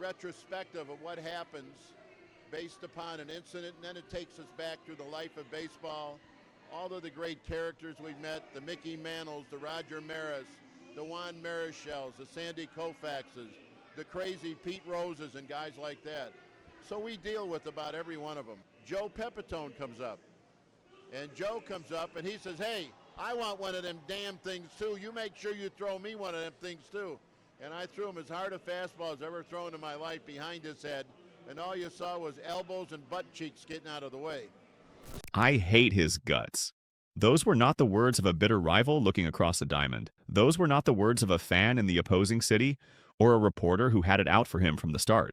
retrospective of what happens based upon an incident, and then it takes us back through the life of baseball. All of the great characters we've met, the Mickey Mantles, the Roger Maris, the Juan Marichals, the Sandy Koufaxes, the crazy Pete Roses and guys like that. So we deal with about every one of them. Joe Pepitone comes up. And Joe comes up and he says, hey, I want one of them damn things too. You make sure you throw me one of them things too. And I threw him as hard a fastball as I've ever thrown in my life behind his head. And all you saw was elbows and butt cheeks getting out of the way. I hate his guts. Those were not the words of a bitter rival looking across the diamond. Those were not the words of a fan in the opposing city or a reporter who had it out for him from the start.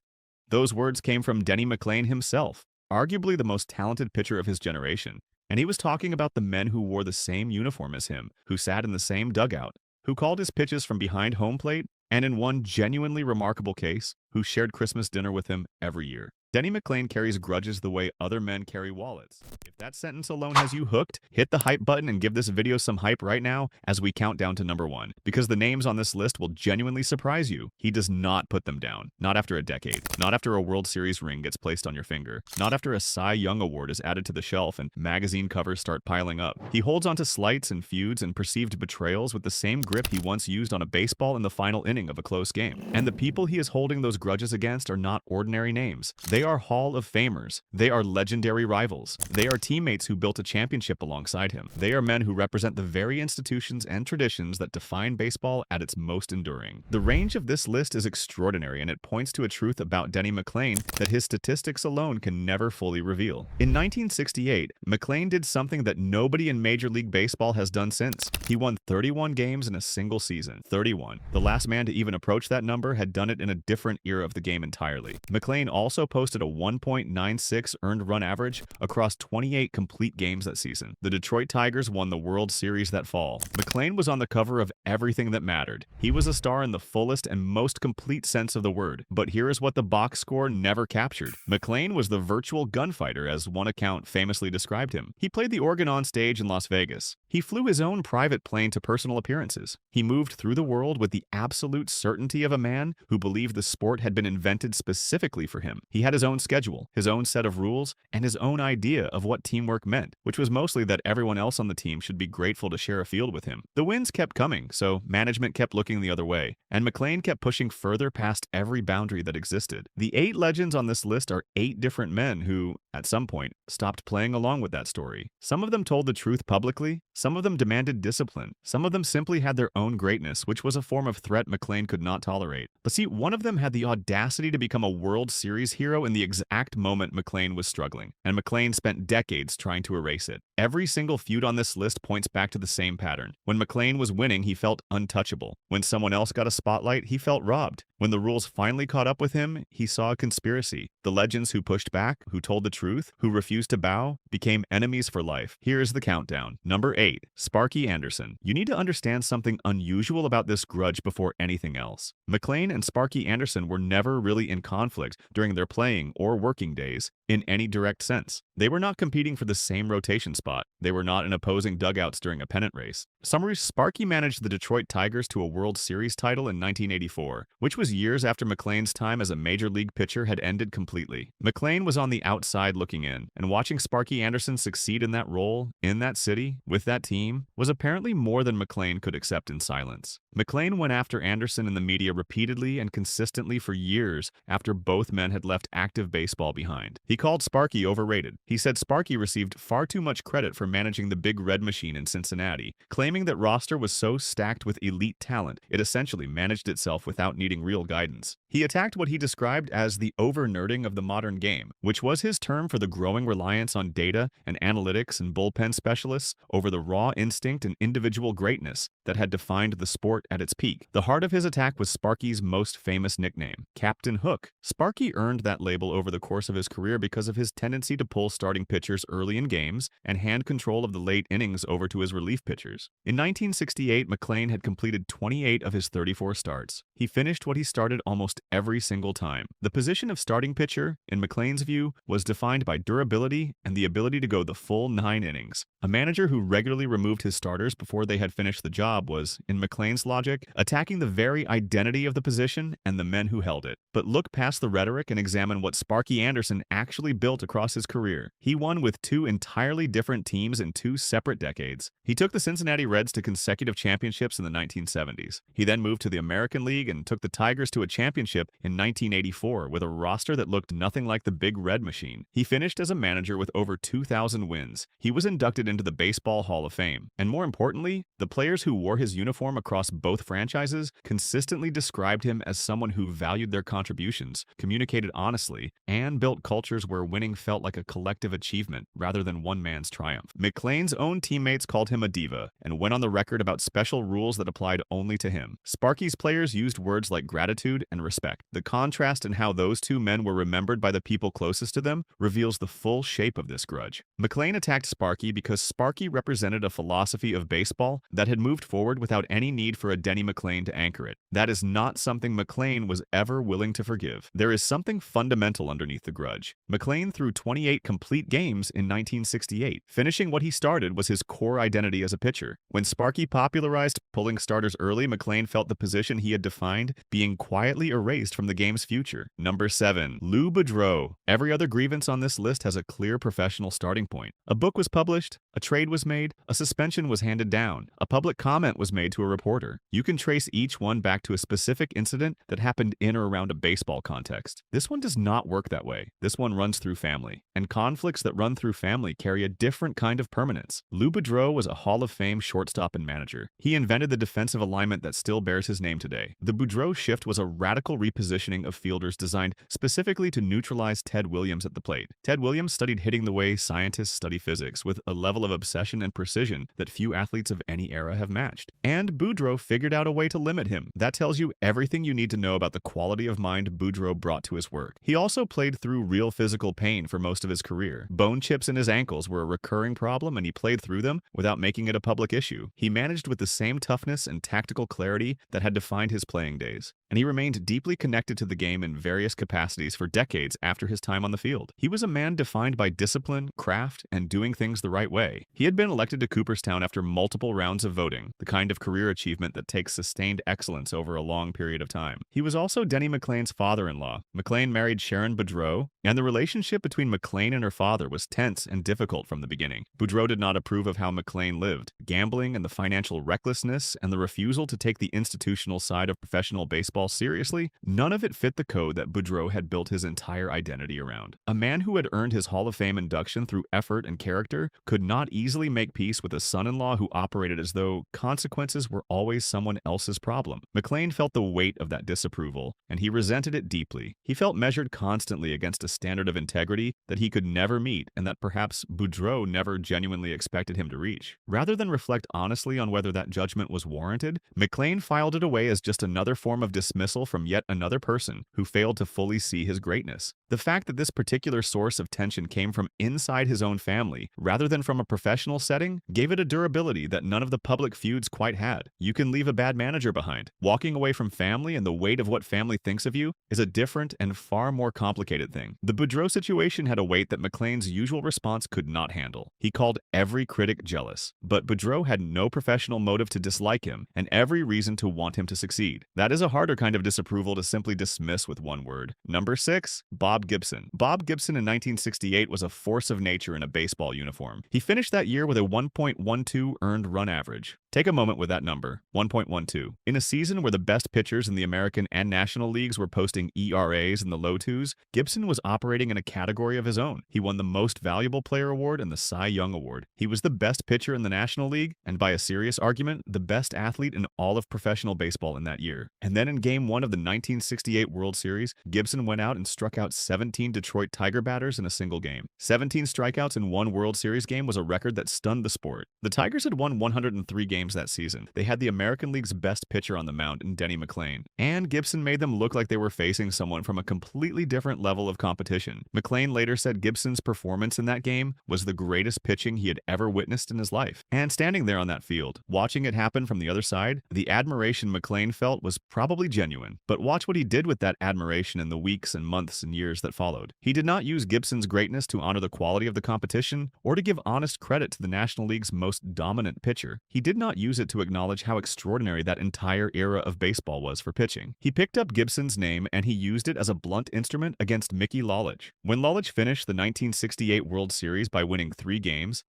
Those words came from Denny McLain himself, arguably the most talented pitcher of his generation. And he was talking about the men who wore the same uniform as him, who sat in the same dugout, who called his pitches from behind home plate, and in one genuinely remarkable case, who shared Christmas dinner with him every year. Denny McLain carries grudges the way other men carry wallets. If that sentence alone has you hooked, hit the hype button and give this video some hype right now as we count down to number 1, because the names on this list will genuinely surprise you. He does not put them down. Not after a decade. Not after a World Series ring gets placed on your finger. Not after a Cy Young award is added to the shelf and magazine covers start piling up. He holds onto slights and feuds and perceived betrayals with the same grip he once used on a baseball in the final inning of a close game. And the people he is holding those grudges against are not ordinary names. They are Hall of Famers. They are legendary rivals. They are teammates who built a championship alongside him. They are men who represent the very institutions and traditions that define baseball at its most enduring. The range of this list is extraordinary, and it points to a truth about Denny McLain that his statistics alone can never fully reveal. In 1968, McLain did something that nobody in Major League Baseball has done since. He won 31 games in a single season. 31. The last man to even approach that number had done it in a different era of the game entirely. McLain also posted a 1.96 earned run average across 28 complete games that season. The Detroit Tigers won the World Series that fall. McLain was on the cover of everything that mattered. He was a star in the fullest and most complete sense of the word. But here is what the box score never captured. McLain was the virtual gunfighter, as one account famously described him. He played the organ on stage in Las Vegas. He flew his own private plane to personal appearances. He moved through the world with the absolute certainty of a man who believed the sport had been invented specifically for him. He had his own schedule, his own set of rules, and his own idea of what teamwork meant, which was mostly that everyone else on the team should be grateful to share a field with him. The wins kept coming, so management kept looking the other way, and McLain kept pushing further past every boundary that existed. The 8 legends on this list are 8 different men who, at some point, stopped playing along with that story. Some of them told the truth publicly, some of them demanded discipline, some of them simply had their own greatness, which was a form of threat McLain could not tolerate. But see, one of them had the audacity to become a World Series hero in the exact moment McLain was struggling, and McLain spent decades trying to erase it. Every single feud on this list points back to the same pattern. When McLain was winning, he felt untouchable. When someone else got a spotlight, he felt robbed. When the rules finally caught up with him, he saw a conspiracy. The legends who pushed back, who told the truth, who refused to bow, became enemies for life. Here's the countdown. Number 8, Sparky Anderson. You need to understand something unusual about this grudge before anything else. McLain and Sparky Anderson were never really in conflict during their playing or working days in any direct sense. They were not competing for the same rotation spot. They were not in opposing dugouts during a pennant race. Summary: Sparky managed the Detroit Tigers to a World Series title in 1984, which was years after McLain's time as a major league pitcher had ended completely. McLain was on the outside looking in, and watching Sparky Anderson succeed in that role, in that city, with that team, was apparently more than McLain could accept in silence. McLain went after Anderson in the media repeatedly and consistently for years after both men had left active baseball behind. He called Sparky overrated. He said Sparky received far too much credit for managing the Big Red Machine in Cincinnati, claiming that roster was so stacked with elite talent, it essentially managed itself without needing real guidance. He attacked what he described as the over-nerding of the modern game, which was his term for the growing reliance on data and analytics and bullpen specialists over the raw instinct and individual greatness that had defined the sport at its peak. The heart of his attack was Sparky's most famous nickname, Captain Hook. Sparky earned that label over the course of his career because of his tendency to pull starting pitchers early in games and hand control of the late innings over to his relief pitchers. In 1968, McLain had completed 28 of his 34 starts. He He finished what he started almost every single time. The position of starting pitcher, in McLain's view, was defined by durability and the ability to go the full 9 innings. A manager who regularly removed his starters before they had finished the job was, in McLain's logic, attacking the very identity of the position and the men who held it. But look past the rhetoric and examine what Sparky Anderson actually built across his career. He won with 2 entirely different teams in 2 separate decades. He took the Cincinnati Reds to consecutive championships in the 1970s. He then moved to the American League and took the Tigers to a championship in 1984 with a roster that looked nothing like the Big Red Machine. He finished as a manager with over 2,000 wins. He was inducted into the Baseball Hall of Fame. And more importantly, the players who wore his uniform across both franchises consistently described him as someone who valued their contributions, communicated honestly, and built cultures where winning felt like a collective achievement rather than one man's triumph. McLain's own teammates called him a diva and went on the record about special rules that applied only to him. Sparky's players used words like gratitude and respect. The contrast in how those two men were remembered by the people closest to them reveals the full shape of this grudge. McLain attacked Sparky because Sparky represented a philosophy of baseball that had moved forward without any need for a Denny McLain to anchor it. That is not something McLain was ever willing to forgive. There is something fundamental underneath the grudge. McLain threw 28 complete games in 1968. Finishing what he started was his core identity as a pitcher. When Sparky popularized pulling starters early, McLain felt the position he had defined being quietly erased from the game's future. Number 7. Lou Boudreau. Every other grievance on this list has a clear professional starting point. A book was published, a trade was made, a suspension was handed down, a public comment was made to a reporter. You can trace each one back to a specific incident that happened in or around a baseball context. This one does not work that way. This one runs through family. And conflicts that run through family carry a different kind of permanence. Lou Boudreau was a Hall of Fame shortstop and manager. He invented the defensive alignment that still bears his name today. The Boudreau shift was a radical repositioning of fielders designed specifically to neutralize Ted Williams at the plate. Ted Williams studied hitting the way scientists study physics, with a level of obsession and precision that few athletes of any era have matched. And Boudreau figured out a way to limit him. That tells you everything you need to know about the quality of mind Boudreau brought to his work. He also played through real physical pain for most of his career. Bone chips in his ankles were a recurring problem, and he played through them without making it a public issue. He managed with the same toughness and tactical clarity that had defined his playing days. And he remained deeply connected to the game in various capacities for decades after his time on the field. He was a man defined by discipline, craft, and doing things the right way. He had been elected to Cooperstown after multiple rounds of voting, the kind of career achievement that takes sustained excellence over a long period of time. He was also Denny McLain's father-in-law. McLain married Sharon Boudreau, and the relationship between McLain and her father was tense and difficult from the beginning. Boudreau did not approve of how McLain lived. Gambling and the financial recklessness and the refusal to take the institutional side of professional baseball seriously, none of it fit the code that Boudreau had built his entire identity around. A man who had earned his Hall of Fame induction through effort and character could not easily make peace with a son-in-law who operated as though consequences were always someone else's problem. McLain felt the weight of that disapproval, and he resented it deeply. He felt measured constantly against a standard of integrity that he could never meet and that perhaps Boudreau never genuinely expected him to reach. Rather than reflect honestly on whether that judgment was warranted, McLain filed it away as just another form of dismissal from yet another person who failed to fully see his greatness. The fact that this particular source of tension came from inside his own family rather than from a professional setting gave it a durability that none of the public feuds quite had. You can leave a bad manager behind. Walking away from family and the weight of what family thinks of you is a different and far more complicated thing. The Boudreau situation had a weight that McLain's usual response could not handle. He called every critic jealous, but Boudreau had no professional motive to dislike him and every reason to want him to succeed. That is a harder kind of disapproval to simply dismiss with one word. Number 6. Bob Gibson. Bob Gibson in 1968 was a force of nature in a baseball uniform. He finished that year with a 1.12 earned run average. Take a moment with that number, 1.12. In a season where the best pitchers in the American and National Leagues were posting ERAs in the low twos, Gibson was operating in a category of his own. He won the Most Valuable Player Award and the Cy Young Award. He was the best pitcher in the National League, and by a serious argument, the best athlete in all of professional baseball in that year. And then in Game 1 of the 1968 World Series, Gibson went out and struck out 17 Detroit Tiger batters in a single game. 17 strikeouts in one World Series game was a record that stunned the sport. The Tigers had won 103 games games that season. They had the American League's best pitcher on the mound in Denny McLain, and Gibson made them look like they were facing someone from a completely different level of competition. McLain later said Gibson's performance in that game was the greatest pitching he had ever witnessed in his life. And standing there on that field, watching it happen from the other side, the admiration McLain felt was probably genuine. But watch what he did with that admiration in the weeks and months and years that followed. He did not use Gibson's greatness to honor the quality of the competition or to give honest credit to the National League's most dominant pitcher. He did not use it to acknowledge how extraordinary that entire era of baseball was for pitching. He picked up Gibson's name and he used it as a blunt instrument against Mickey Lolich. When Lolich finished the 1968 World Series by winning 3 games,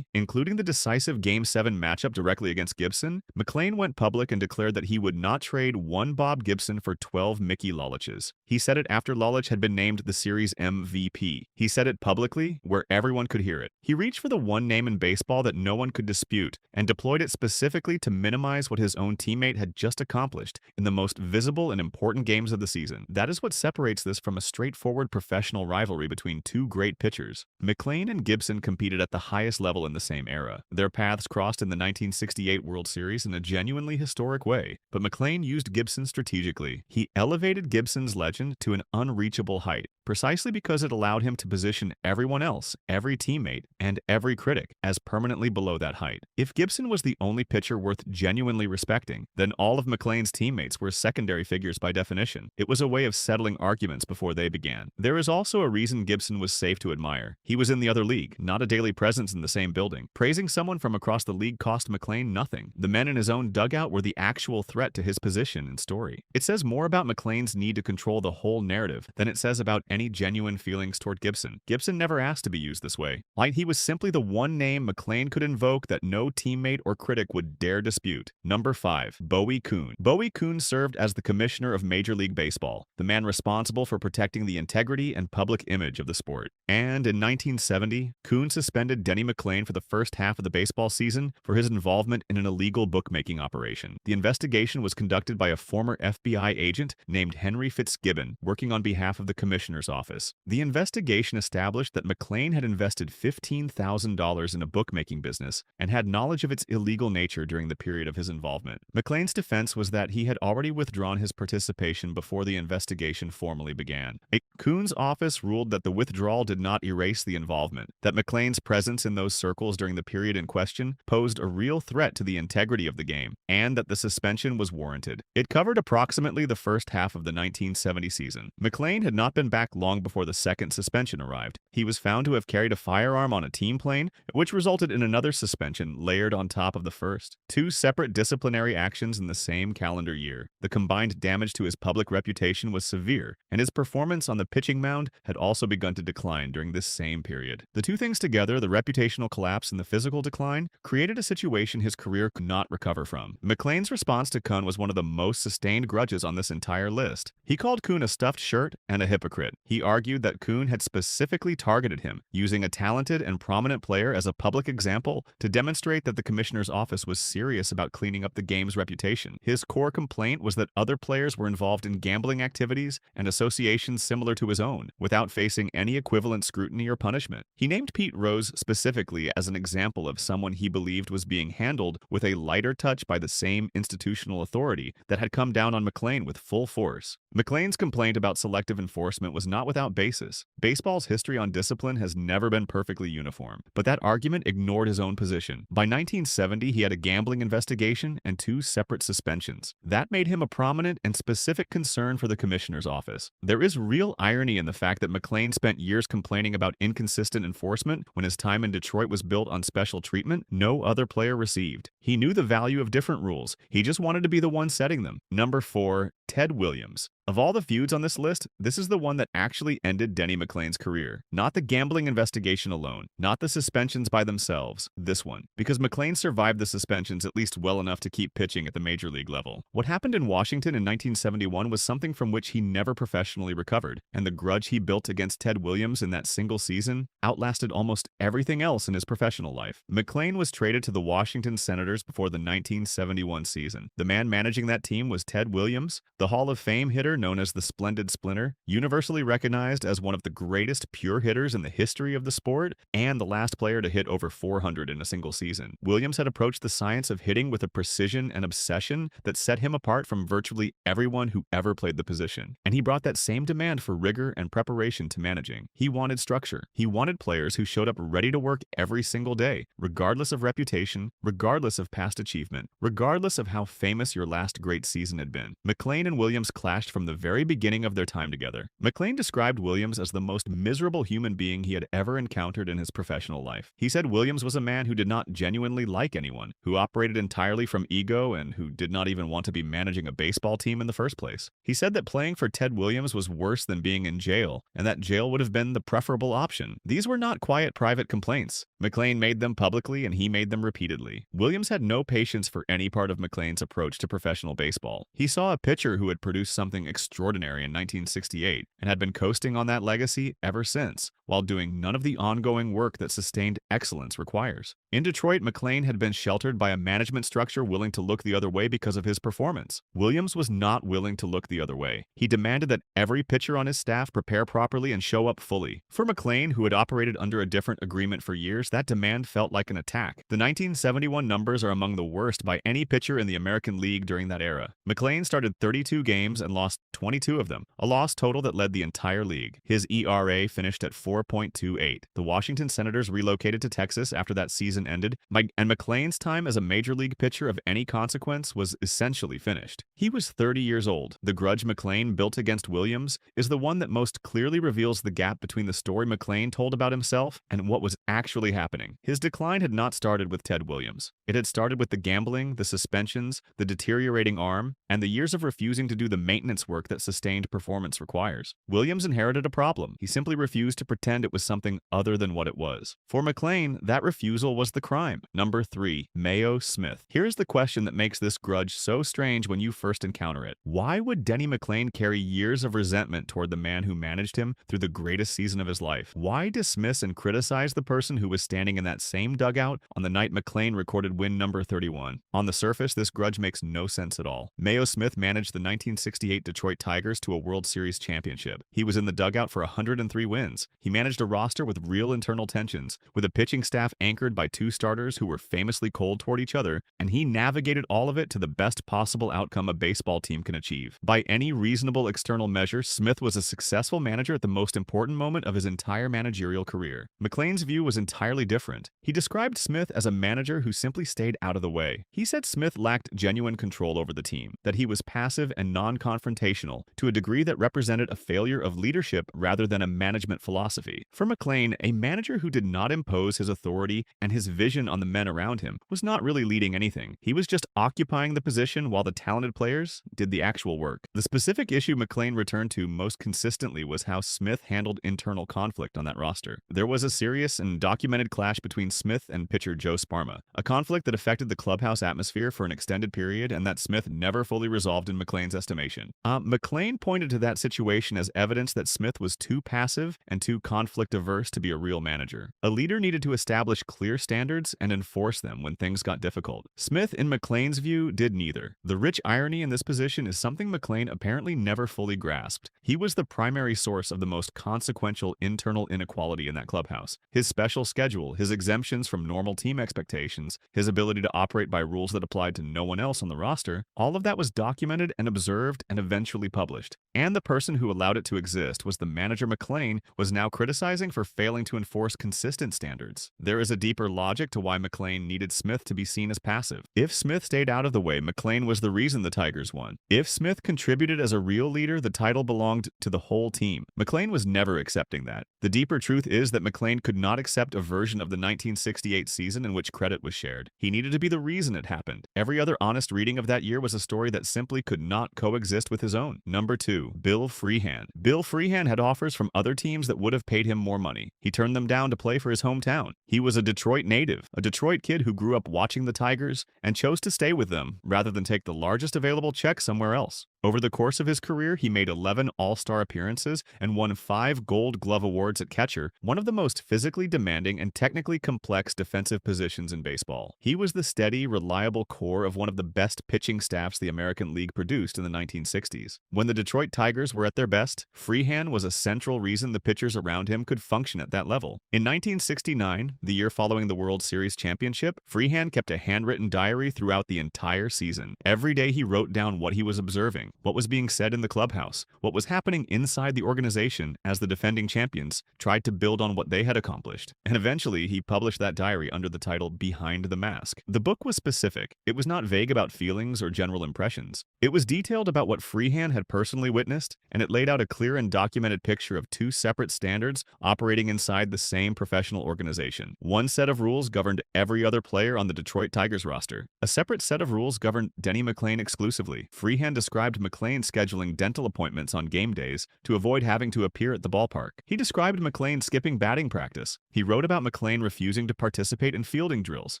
including the decisive Game 7 matchup directly against Gibson, McLain went public and declared that he would not trade one Bob Gibson for 12 Mickey Loliches. He said it after Lolich had been named the series MVP. He said it publicly, where everyone could hear it. He reached for the one name in baseball that no one could dispute and deployed it specifically to minimize what his own teammate had just accomplished in the most visible and important games of the season. That is what separates this from a straightforward professional rivalry between two great pitchers. McLain and Gibson competed at the highest level in the same era. Their paths crossed in the 1968 World Series in a genuinely historic way, but McLain used Gibson strategically. He elevated Gibson's legend to an unreachable height, precisely because it allowed him to position everyone else, every teammate, and every critic as permanently below that height. If Gibson was the only pitcher worth genuinely respecting, then all of McLain's teammates were secondary figures by definition. It was a way of settling arguments before they began. There is also a reason Gibson was safe to admire. He was in the other league, not a daily presence in the same building. Praising someone from across the league cost McLain nothing. The men in his own dugout were the actual threat to his position and story. It says more about McLain's need to control the whole narrative than it says about any genuine feelings toward Gibson. Gibson never asked to be used this way. He was simply the one name McLain could invoke that no teammate or critic would dare dispute. Number 5. Bowie Kuhn. Bowie Kuhn served as the commissioner of Major League Baseball, the man responsible for protecting the integrity and public image of the sport. And in 1970, Kuhn suspended Denny McLain for the first half of the baseball season for his involvement in an illegal bookmaking operation. The investigation was conducted by a former FBI agent named Henry Fitzgibbon, working on behalf of the commissioner's office. The investigation established that McLain had invested $15,000 in a bookmaking business and had knowledge of its illegal nature during the period of his involvement. McLain's defense was that he had already withdrawn his participation before the investigation formally began. Kuhn's office ruled that the withdrawal did not erase the involvement, that McLain's presence in those circles during the period in question posed a real threat to the integrity of the game, and that the suspension was warranted. It covered approximately the first half of the 1970 season. McLain had not been back long before the second suspension arrived. He was found to have carried a firearm on a team plane, which resulted in another suspension layered on top of the first. 2 separate disciplinary actions in the same calendar year. The combined damage to his public reputation was severe, and his performance on the pitching mound had also begun to decline during this same period. The two things together, the reputational collapse and the physical decline, created a situation his career could not recover from. McLain's response to Kuhn was one of the most sustained grudges on this entire list. He called Kuhn a stuffed shirt and a hypocrite. He argued that Kuhn had specifically targeted him, using a talented and prominent player as a public example to demonstrate that the commissioner's office was serious about cleaning up the game's reputation. His core complaint was that other players were involved in gambling activities and associations similar to his own, without facing any equivalent scrutiny or punishment. He named Pete Rose specifically as an example of someone he believed was being handled with a lighter touch by the same institutional authority that had come down on McLain with full force. McLain's complaint about selective enforcement was not without basis. Baseball's history on discipline has never been perfectly uniform, but that argument ignored his own position. By 1970, he had a gambling investigation and 2 separate suspensions. That made him a prominent and specific concern for the commissioner's office. There is real irony in the fact that McLain spent years complaining about inconsistent enforcement when his time in Detroit was built on special treatment no other player received. He knew the value of different rules. He just wanted to be the one setting them. Number 4. Ted Williams. Of all the feuds on this list, this is the one that actually ended Denny McLain's career. Not the gambling investigation alone, not the suspensions by themselves, this one. Because McLain survived the suspensions at least well enough to keep pitching at the major league level. What happened in Washington in 1971 was something from which he never professionally recovered, and the grudge he built against Ted Williams in that single season outlasted almost everything else in his professional life. McLain was traded to the Washington Senators before the 1971 season. The man managing that team was Ted Williams, the the Hall of Fame hitter known as the Splendid Splinter, universally recognized as one of the greatest pure hitters in the history of the sport, and the last player to hit over 400 in a single season. Williams had approached the science of hitting with a precision and obsession that set him apart from virtually everyone who ever played the position. And he brought that same demand for rigor and preparation to managing. He wanted structure. He wanted players who showed up ready to work every single day, regardless of reputation, regardless of past achievement, regardless of how famous your last great season had been. McLain and Williams clashed from the very beginning of their time together. McLain described Williams as the most miserable human being he had ever encountered in his professional life. He said Williams was a man who did not genuinely like anyone, who operated entirely from ego, and who did not even want to be managing a baseball team in the first place. He said that playing for Ted Williams was worse than being in jail, and that jail would have been the preferable option. These were not quiet private complaints. McLain made them publicly, and he made them repeatedly. Williams had no patience for any part of McLain's approach to professional baseball. He saw a pitcher who had produced something extraordinary in 1968 and had been coasting on that legacy ever since, while doing none of the ongoing work that sustained excellence requires. In Detroit, McLain had been sheltered by a management structure willing to look the other way because of his performance. Williams was not willing to look the other way. He demanded that every pitcher on his staff prepare properly and show up fully. For McLain, who had operated under a different agreement for years, that demand felt like an attack. The 1971 numbers are among the worst by any pitcher in the American League during that era. McLain started 32 games and lost 22 of them, a loss total that led the entire league. His ERA finished at 4.28. The Washington Senators relocated to Texas after that season ended, and McLain's time as a major league pitcher of any consequence was essentially finished. He was 30 years old. The grudge McLain built against Williams is the one that most clearly reveals the gap between the story McLain told about himself and what was actually happening. His decline had not started with Ted Williams. It had started with the gambling, the suspensions, the deteriorating arm, and the years of refusing to do the maintenance work that sustained performance requires. Williams inherited a problem. He simply refused to pretend it was something other than what it was. For McLain, that refusal was the crime. Number 3, Mayo Smith. Here's the question that makes this grudge so strange when you first encounter it. Why would Denny McLain carry years of resentment toward the man who managed him through the greatest season of his life? Why dismiss and criticize the person who was standing in that same dugout on the night McLain recorded win number 31? On the surface, this grudge makes no sense at all. Mayo Smith managed the 1968 Detroit Tigers to a World Series championship. He was in the dugout for 103 wins. He managed a roster with real internal tensions, with a pitching staff anchored by 2 starters who were famously cold toward each other, and he navigated all of it to the best possible outcome a baseball team can achieve. By any reasonable external measure, Smith was a successful manager at the most important moment of his entire managerial career. McLain's view was entirely different. He described Smith as a manager who simply stayed out of the way. He said Smith lacked genuine control over the team, that he was passive and non-confrontational to a degree that represented a failure of leadership rather than a management philosophy. For McLain, a manager who did not impose his authority and his vision on the men around him was not really leading anything. He was just occupying the position while the talented players did the actual work. The specific issue McLain returned to most consistently was how Smith handled internal conflict on that roster. There was a serious and documented clash between Smith and pitcher Joe Sparma, a conflict that affected the clubhouse atmosphere for an extended period and that Smith never fully resolved in McLain's estimation. McLain pointed to that situation as evidence that Smith was too passive and too conflict-averse to be a real manager. A leader needed to establish clear standards and enforce them when things got difficult. Smith, in McLain's view, did neither. The rich irony in this position is something McLain apparently never fully grasped. He was the primary source of the most consequential internal inequality in that clubhouse. His special schedule, his exemptions from normal team expectations, his ability to operate by rules that applied to no one else on the roster, all of that was documented and observed and eventually published. And the person who allowed it to exist was the manager McLain was now criticizing for failing to enforce consistent standards. There is a deeper logic to why McLain needed Smith to be seen as passive. If Smith stayed out of the way, McLain was the reason the Tigers won. If Smith contributed as a real leader, the title belonged to the whole team. McLain was never accepting that. The deeper truth is that McLain could not accept a version of the 1968 season in which credit was shared. He needed to be the reason it happened. Every other honest reading of that year was a story that simply could not coexist with his own. Number 2, Bill Freehan. Bill Freehan had offers from other teams that would have paid him more money. He turned them down to play for his hometown. He was a Detroit native, a Detroit kid who grew up watching the Tigers and chose to stay with them rather than take the largest available check somewhere else. Over the course of his career, he made 11 All-Star appearances and won 5 Gold Glove awards at catcher, one of the most physically demanding and technically complex defensive positions in baseball. He was the steady, reliable core of one of the best pitching staffs the American League produced in the 1960s. When the Detroit Tigers were at their best, Freehan was a central reason the pitchers around him could function at that level. In 1969, the year following the World Series championship, Freehan kept a handwritten diary throughout the entire season. Every day he wrote down what he was observing, what was being said in the clubhouse, what was happening inside the organization as the defending champions tried to build on what they had accomplished. And eventually, he published that diary under the title Behind the Mask. The book was specific. It was not vague about feelings or general impressions. It was detailed about what Freehan had personally witnessed, and it laid out a clear and documented picture of 2 separate standards operating inside the same professional organization. One set of rules governed every other player on the Detroit Tigers roster. A separate set of rules governed Denny McLain exclusively. Freehan described McLain scheduling dental appointments on game days to avoid having to appear at the ballpark. He described McLain skipping batting practice. He wrote about McLain refusing to participate in fielding drills.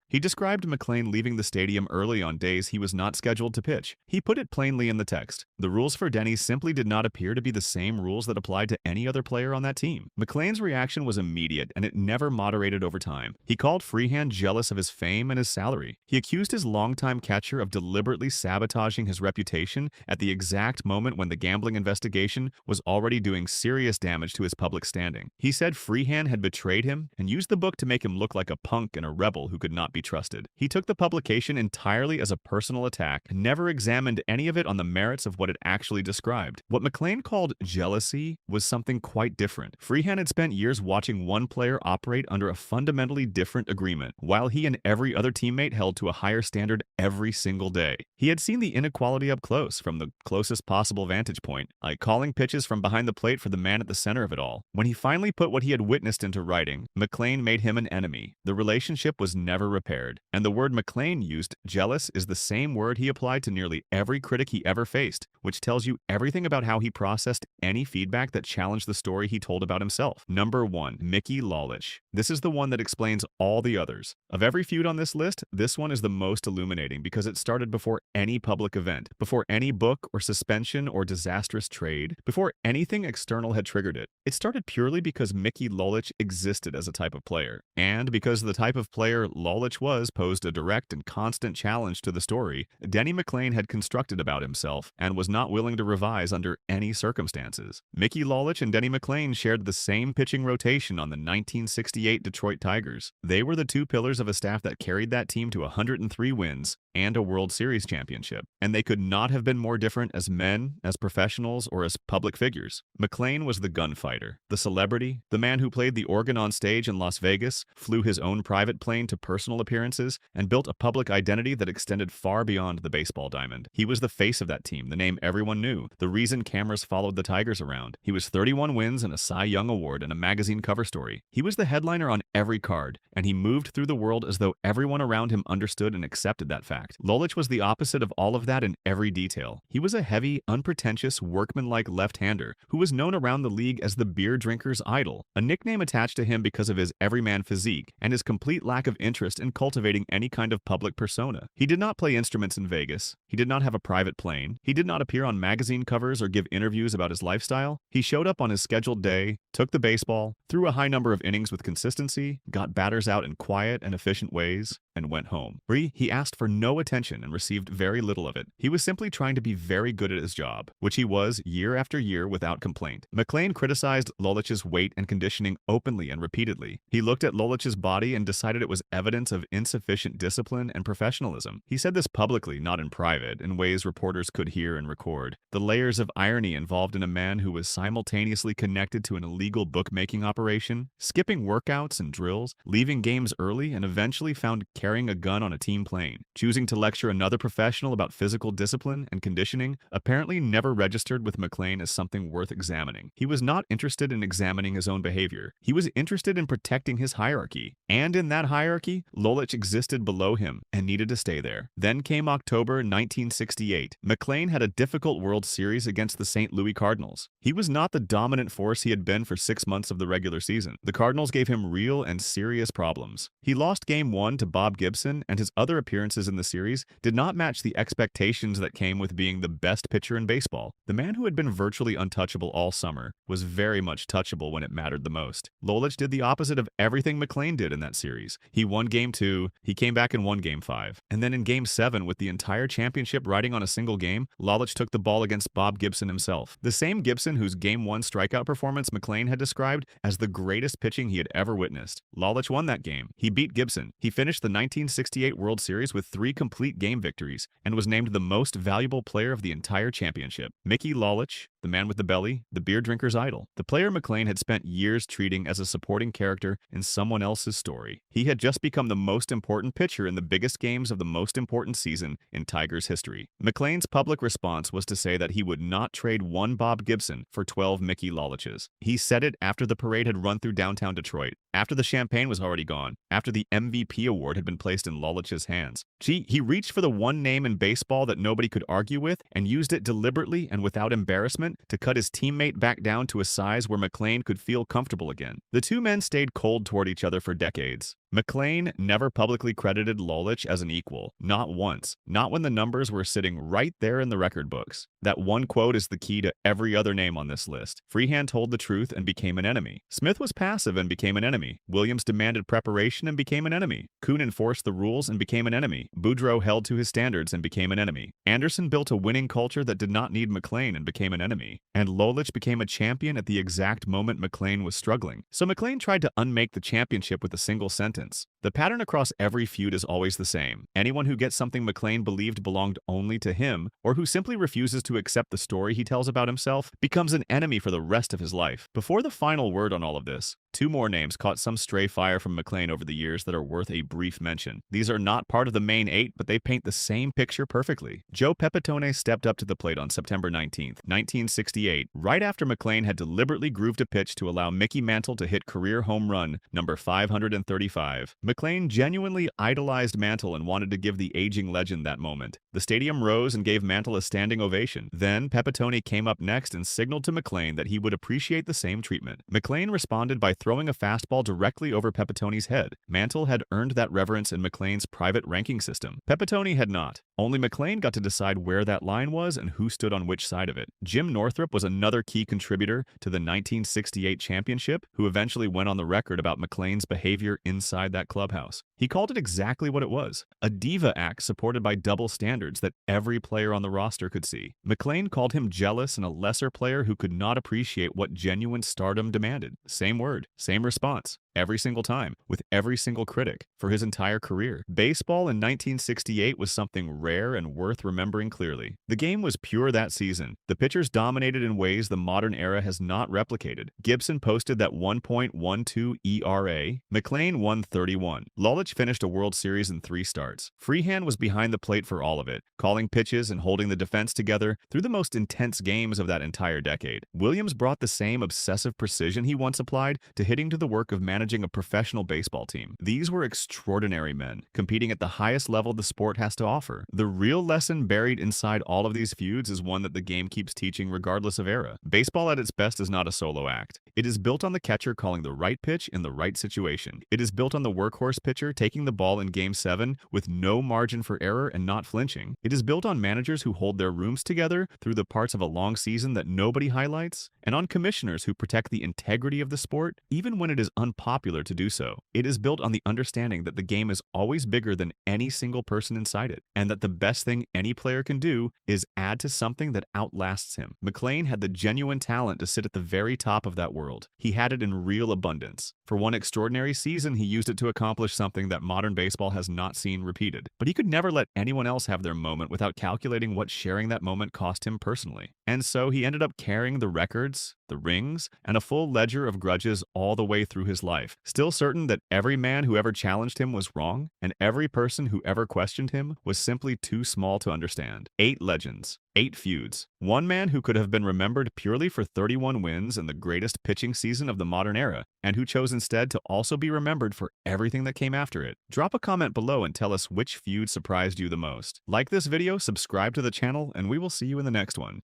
He described McLain leaving the stadium early on days he was not scheduled to pitch. He put it plainly in the text. The rules for Denny simply did not appear to be the same rules that applied to any other player on that team. McLain's reaction was immediate, and it never moderated over time. He called Freehan jealous of his fame and his salary. He accused his longtime catcher of deliberately sabotaging his reputation at the exact moment when the gambling investigation was already doing serious damage to his public standing. He said Freehan had betrayed him and used the book to make him look like a punk and a rebel who could not be trusted. He took the publication entirely as a personal attack and never examined any of it on the merits of what it actually described. What McLain called jealousy was something quite different. Freehan had spent years watching one player operate under a fundamentally different agreement, while he and every other teammate held to a higher standard every single day. He had seen the inequality up close, from the closest possible vantage point, like calling pitches from behind the plate for the man at the center of it all. When he finally put what he had witnessed into writing, McLain made him an enemy. The relationship was never repaired, and the word McLain used, jealous, is the same word he applied to nearly every critic he ever faced, which tells you everything about how he processed any feedback that challenged the story he told about himself. Number 1. Mickey Lolich. This is the one that explains all the others. Of every feud on this list, this one is the most illuminating because it started before any public event, before any book or suspension or disastrous trade, before anything external had triggered it. It started purely because Mickey Lolich existed as a type of player, and because the type of player Lolich was posed a direct and constant challenge to the story Denny McLain had constructed about himself and was not willing to revise under any circumstances. Mickey Lolich and Denny McLain shared the same pitching rotation on the 1968 Detroit Tigers. They were the 2 pillars of a staff that carried that team to 103 wins and a World Series championship, and they could not have been more different as men, as professionals, or as public figures. McLain was the gunfighter, the celebrity, the man who played the organ on stage in Las Vegas, flew his own private plane to personal appearances, and built a public identity that extended far beyond the baseball diamond. He was the face of that team, the name everyone knew, the reason cameras followed the Tigers around. He was 31 wins and a Cy Young Award and a magazine cover story. He was the headliner on every card, and he moved through the world as though everyone around him understood and accepted that fact. Lolich was the opposite of all of that in every detail. He was a heavy, unpretentious, workmanlike left-hander who was known around the league as the beer drinker's idol, a nickname attached to him because of his everyman physique and his complete lack of interest in cultivating any kind of public persona. He did not play instruments in Vegas. He did not have a private plane. He did not appear on magazine covers or give interviews about his lifestyle. He showed up on his scheduled day, took the baseball, threw a high number of innings with consistency, got batters out in quiet and efficient ways, and went home. He asked for no attention and received very little of it. He was simply trying to be very good at his job, which he was year after year without complaint. McLain criticized Lolich's weight and conditioning openly and repeatedly. He looked at Lolich's body and decided it was evidence of insufficient discipline and professionalism. He said this publicly, not in private, in ways reporters could hear and record. The layers of irony involved in a man who was simultaneously connected to an illegal bookmaking operation, skipping workouts and drills, leaving games early, and eventually found carrying a gun on a team plane, choosing to lecture another professional about physical discipline and conditioning, apparently never registered with McLain as something worth examining. He was not interested in examining his own behavior. He was interested in protecting his hierarchy. And in that hierarchy, Lolich existed below him and needed to stay there. Then came October 1968. McLain had a difficult World Series against the St. Louis Cardinals. He was not the dominant force he had been for 6 months of the regular season. The Cardinals gave him real and serious problems. He lost Game 1 to Bob Gibson, and his other appearances in the series did not match the expectations that came with being the best pitcher in baseball. The man who had been virtually untouchable all summer was very much touchable when it mattered the most. Lolich did the opposite of everything McLain did in that series. He won Game 2, he came back and won Game 5. And then in Game 7, with the entire championship riding on a single game, Lolich took the ball against Bob Gibson himself. The same Gibson whose Game 1 strikeout performance McLain had described as the greatest pitching he had ever witnessed. Lolich won that game. He beat Gibson. He finished the 1968 World Series with 3 complete game victories and was named the most valuable player of the entire championship. Mickey Lolich, the man with the belly, the beer drinker's idol, the player McLain had spent years treating as a supporting character in someone else's story. He had just become the most important pitcher in the biggest games of the most important season in Tigers history. McLain's public response was to say that he would not trade one Bob Gibson for 12 Mickey Loliches. He said it after the parade had run through downtown Detroit, after the champagne was already gone, after the MVP award had been placed in Lolich's hands. He reached for the one name in baseball that nobody could argue with and used it deliberately and without embarrassment to cut his teammate back down to a size where McLain could feel comfortable again. The two men stayed cold toward each other for decades. McLain never publicly credited Lolich as an equal, not once, not when the numbers were sitting right there in the record books. That one quote is the key to every other name on this list. Freehan told the truth and became an enemy. Smith was passive and became an enemy. Williams demanded preparation and became an enemy. Kuhn enforced the rules and became an enemy. Boudreau held to his standards and became an enemy. Anderson built a winning culture that did not need McLain and became an enemy. And Lolich became a champion at the exact moment McLain was struggling. So McLain tried to unmake the championship with a single sentence. The pattern across every feud is always the same. Anyone who gets something McLain believed belonged only to him, or who simply refuses to accept the story he tells about himself, becomes an enemy for the rest of his life. Before the final word on all of this, 2 more names caught some stray fire from McLain over the years that are worth a brief mention. These are not part of the main 8, but they paint the same picture perfectly. Joe Pepitone stepped up to the plate on September 19, 1968, right after McLain had deliberately grooved a pitch to allow Mickey Mantle to hit career home run number 535. McLain genuinely idolized Mantle and wanted to give the aging legend that moment. The stadium rose and gave Mantle a standing ovation. Then Pepitone came up next and signaled to McLain that he would appreciate the same treatment. McLain responded by throwing a fastball directly over Pepitone's head. Mantle had earned that reverence in McLain's private ranking system. Pepitone had not. Only McLain got to decide where that line was and who stood on which side of it. Jim Northrup was another key contributor to the 1968 championship, who eventually went on the record about McLain's behavior inside that clubhouse. He called it exactly what it was, a diva act supported by double standards that every player on the roster could see. McLain called him jealous and a lesser player who could not appreciate what genuine stardom demanded. Same word, same response. Every single time, with every single critic, for his entire career. Baseball in 1968 was something rare and worth remembering clearly. The game was pure that season. The pitchers dominated in ways the modern era has not replicated. Gibson posted that 1.12 ERA. McLain won 31. Lolich finished a World Series in 3 starts. Freehan was behind the plate for all of it, calling pitches and holding the defense together through the most intense games of that entire decade. Williams brought the same obsessive precision he once applied to hitting to the work of managing a professional baseball team. These were extraordinary men, competing at the highest level the sport has to offer. The real lesson buried inside all of these feuds is one that the game keeps teaching regardless of era. Baseball at its best is not a solo act. It is built on the catcher calling the right pitch in the right situation. It is built on the workhorse pitcher taking the ball in Game 7 with no margin for error and not flinching. It is built on managers who hold their rooms together through the parts of a long season that nobody highlights, and on commissioners who protect the integrity of the sport even when it is unpopular to do so. It is built on the understanding that the game is always bigger than any single person inside it, and that the best thing any player can do is add to something that outlasts him. McLain had the genuine talent to sit at the very top of that world. He had it in real abundance. For one extraordinary season, he used it to accomplish something that modern baseball has not seen repeated. But he could never let anyone else have their moment without calculating what sharing that moment cost him personally. And so he ended up carrying the records, the rings, and a full ledger of grudges all the way through his life, still certain that every man who ever challenged him was wrong, and every person who ever questioned him was simply too small to understand. 8 legends. 8 feuds. One man who could have been remembered purely for 31 wins and the greatest pitching season of the modern era, and who chose instead to also be remembered for everything that came after it. Drop a comment below and tell us which feud surprised you the most. Like this video, subscribe to the channel, and we will see you in the next one.